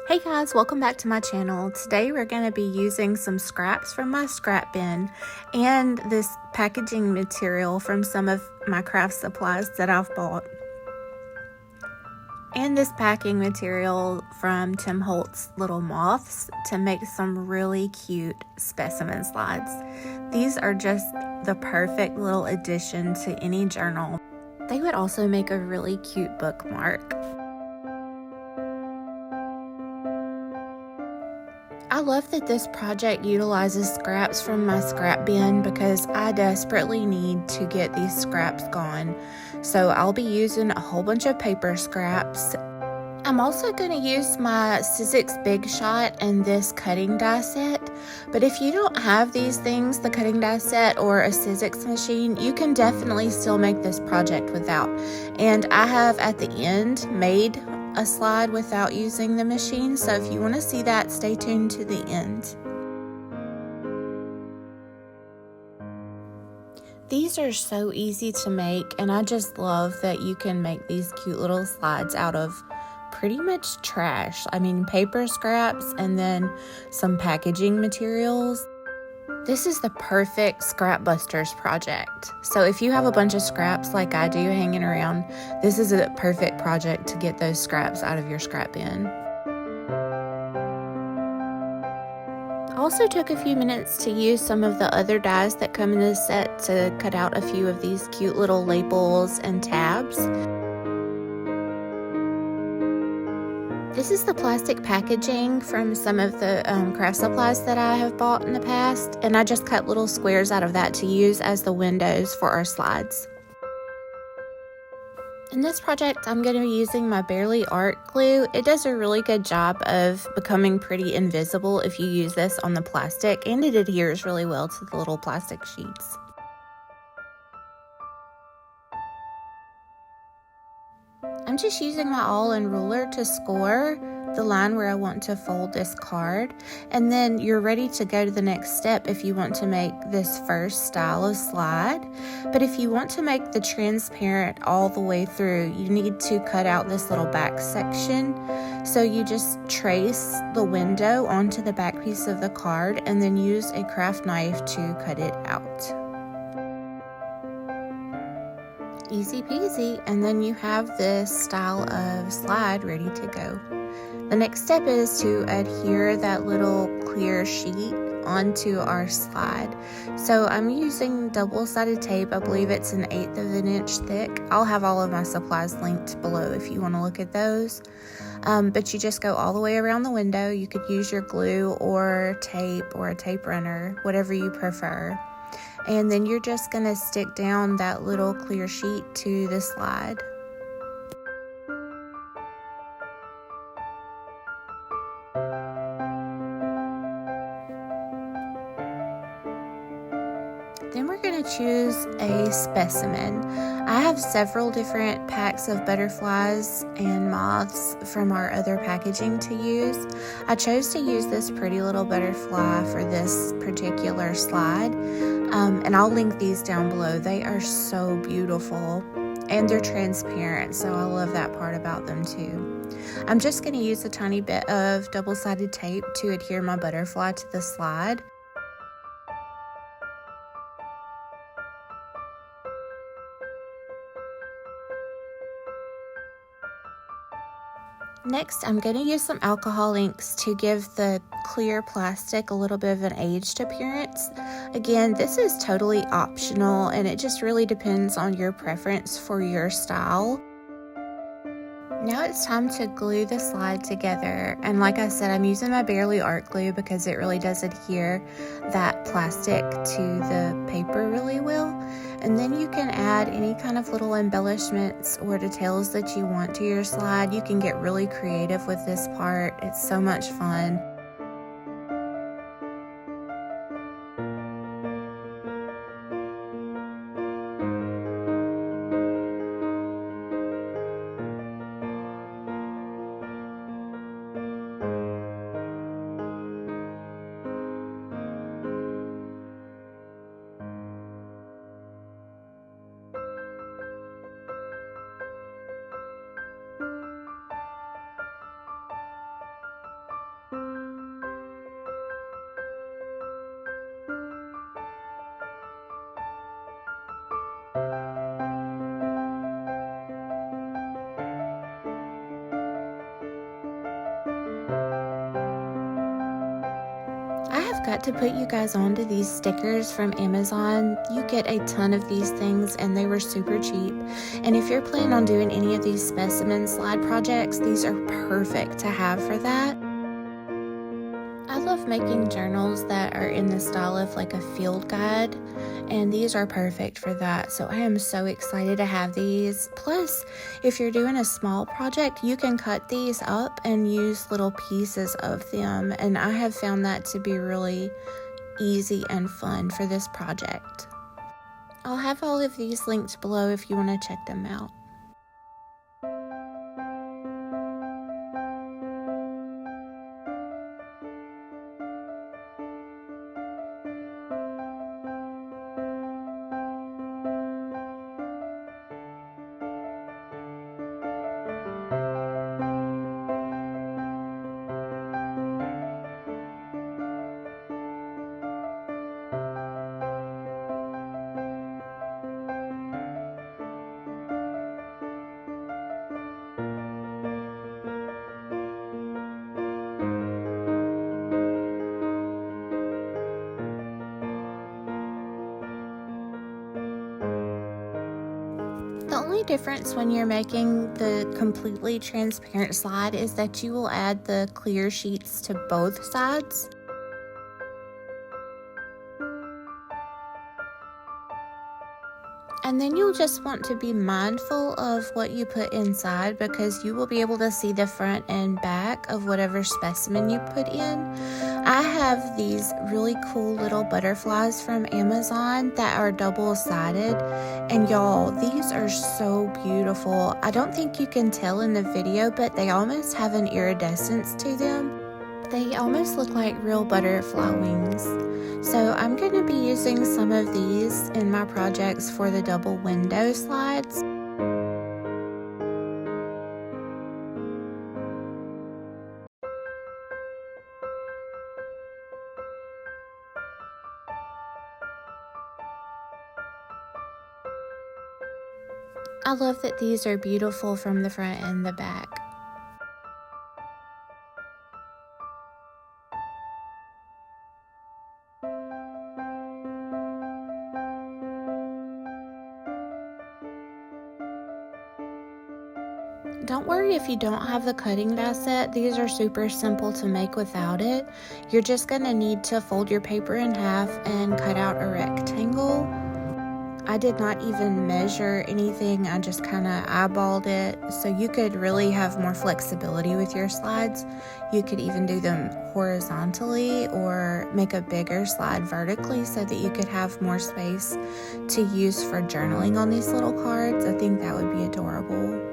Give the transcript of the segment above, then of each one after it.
Hey guys, welcome back to my channel. Today we're going to be using some scraps from my scrap bin and this packaging material from some of my craft supplies that I've bought. And this packing material from Tim Holtz Little Moths to make some really cute specimen slides. These are just the perfect little addition to any journal. They would also make a really cute bookmark. I love that this project utilizes scraps from my scrap bin because I desperately need to get these scraps gone. So I'll be using a whole bunch of paper scraps. I'm also going to use my Sizzix Big Shot and this cutting die set. But if you don't have these things, the cutting die set or a Sizzix machine, you can definitely still make this project without. And I have at the end made a slide without using the machine, so if you want to see that, stay tuned to the end. These are so easy to make, and I just love that you can make these cute little slides out of pretty much trash. I mean, paper scraps and then some packaging materials. This is the perfect scrap busters project. So if you have a bunch of scraps like I do hanging around, this is a perfect project to get those scraps out of your scrap bin. I also took a few minutes to use some of the other dies that come in this set to cut out a few of these cute little labels and tabs. This is the plastic packaging from some of the craft supplies that I have bought in the past, and I just cut little squares out of that to use as the windows for our slides. In this project, I'm going to be using my Barely Art glue. It does a really good job of becoming pretty invisible if you use this on the plastic, and it adheres really well to the little plastic sheets. I'm just using my awl and ruler to score the line where I want to fold this card, and then you're ready to go to the next step if you want to make this first style of slide. But if you want to make the transparent all the way through, you need to cut out this little back section. So you just trace the window onto the back piece of the card and then use a craft knife to cut it out. Easy peasy, and then you have this style of slide ready to go. The next step is to adhere that little clear sheet onto our slide. So I'm using double-sided tape. I believe it's 1/8 of an inch thick. I'll have all of my supplies linked below if you want to look at those. But you just go all the way around the window. You could use your glue or tape or a tape runner, whatever you prefer. And then you're just going to stick down that little clear sheet to the slide. Then we're going to choose a specimen. I have several different packs of butterflies and moths from our other packaging to use. I chose to use this pretty little butterfly for this particular slide. And I'll link these down below. They are so beautiful and they're transparent, so I love that part about them too. I'm just going to use a tiny bit of double-sided tape to adhere my butterfly to the slide. Next, I'm going to use some alcohol inks to give the clear plastic a little bit of an aged appearance. Again, this is totally optional and it just really depends on your preference for your style. Now it's time to glue the slide together, and like I said, I'm using my Barely Art glue because it really does adhere that plastic to the paper really well. And then you can add any kind of little embellishments or details that you want to your slide. You can get really creative with this part. It's so much fun. forgot to put you guys onto these stickers from Amazon. You get a ton of these things and they were super cheap. And if you're planning on doing any of these specimen slide projects, these are perfect to have for that. I love making journals that are in the style of like a field guide, and these are perfect for that. So I am so excited to have these. Plus, if you're doing a small project, you can cut these up and use little pieces of them, and I have found that to be really easy and fun for this project. I'll have all of these linked below if you want to check them out. The only difference when you're making the completely transparent slide is that you will add the clear sheets to both sides. And then you'll just want to be mindful of what you put inside, because you will be able to see the front and back of whatever specimen you put in. I have these really cool little butterflies from Amazon that are double-sided, and y'all, these are so beautiful. I don't think you can tell in the video, but they almost have an iridescence to them. They almost look like real butterfly wings. So I'm going to be using some of these in my projects for the double window slides. I love that these are beautiful from the front and the back. Don't worry if you don't have the cutting die set. These are super simple to make without it. You're just going to need to fold your paper in half and cut out a rectangle. I did not even measure anything. I just kind of eyeballed it. So you could really have more flexibility with your slides. You could even do them horizontally or make a bigger slide vertically so that you could have more space to use for journaling on these little cards. I think that would be adorable.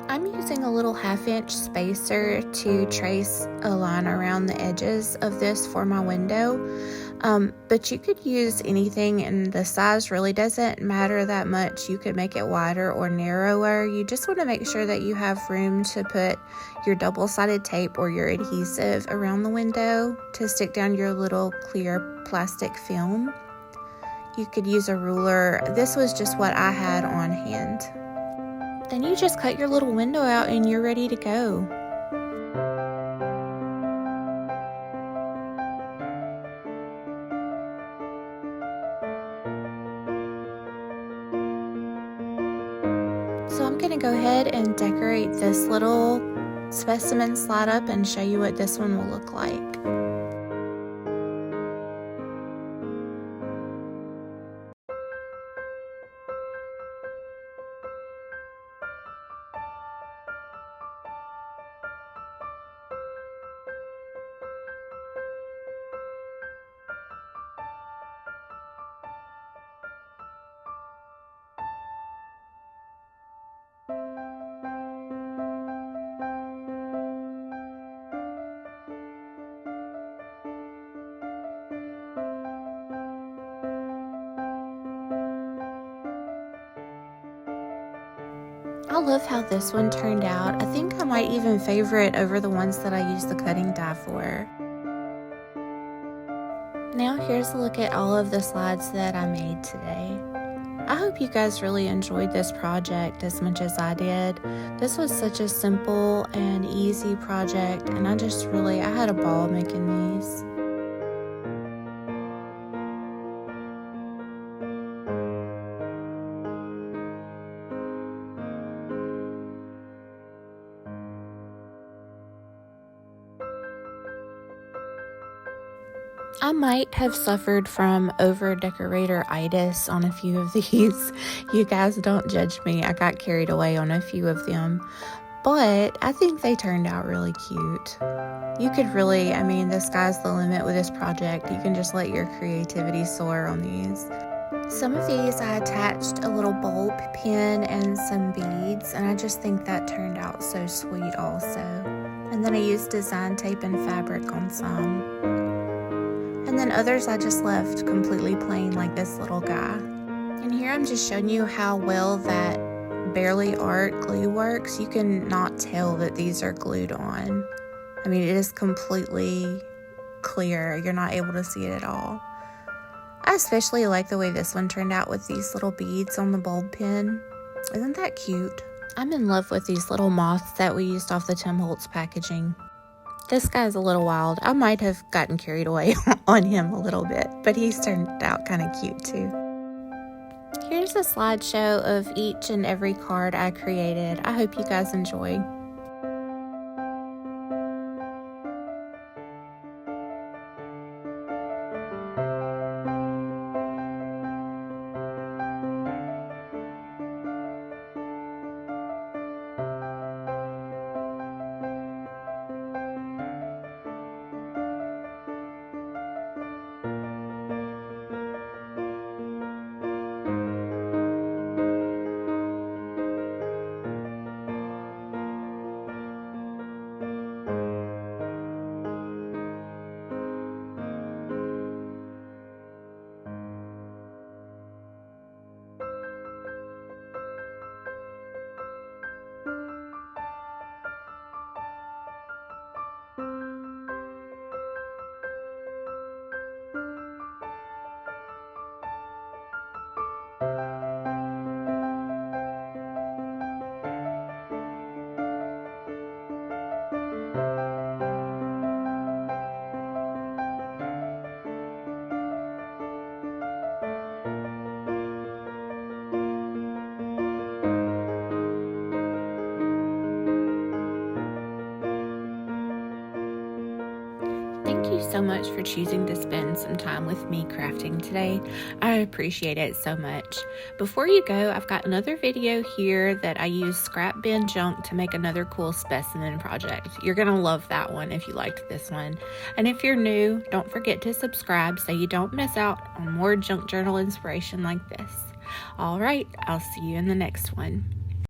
I'm using a little 1/2-inch spacer to trace a line around the edges of this for my window. But you could use anything, and the size really doesn't matter that much. You could make it wider or narrower. You just want to make sure that you have room to put your double-sided tape or your adhesive around the window to stick down your little clear plastic film. You could use a ruler. This was just what I had on hand. Then you just cut your little window out and you're ready to go. So I'm going to go ahead and decorate this little specimen slide up and show you what this one will look like. I love how this one turned out. I think I might even favor it over the ones that I used the cutting die for. Now here's a look at all of the slides that I made today. I hope you guys really enjoyed this project as much as I did. This was such a simple and easy project, and I had a ball making these. I might have suffered from over-decorator-itis on a few of these. You guys don't judge me. I got carried away on a few of them. But I think they turned out really cute. You could really, the sky's the limit with this project. You can just let your creativity soar on these. Some of these I attached a little bulb pin and some beads, and I just think that turned out so sweet also. And then I used design tape and fabric on some. And then others I just left completely plain, like this little guy. And here I'm just showing you how well that Barely Art glue works. You can not tell that these are glued on. It is completely clear. You're not able to see it at all. I especially like the way this one turned out with these little beads on the bulb pin. Isn't that cute? I'm in love with these little moths that we used off the Tim Holtz packaging. This guy's a little wild. I might have gotten carried away on him a little bit, but he's turned out kind of cute too. Here's a slideshow of each and every card I created. I hope you guys enjoy. Thank you so much for choosing to spend some time with me crafting today. I appreciate it so much. Before you go, I've got another video here that I use scrap bin junk to make another cool specimen project. You're going to love that one if you liked this one. And if you're new, don't forget to subscribe so you don't miss out on more junk journal inspiration like this. All right, I'll see you in the next one.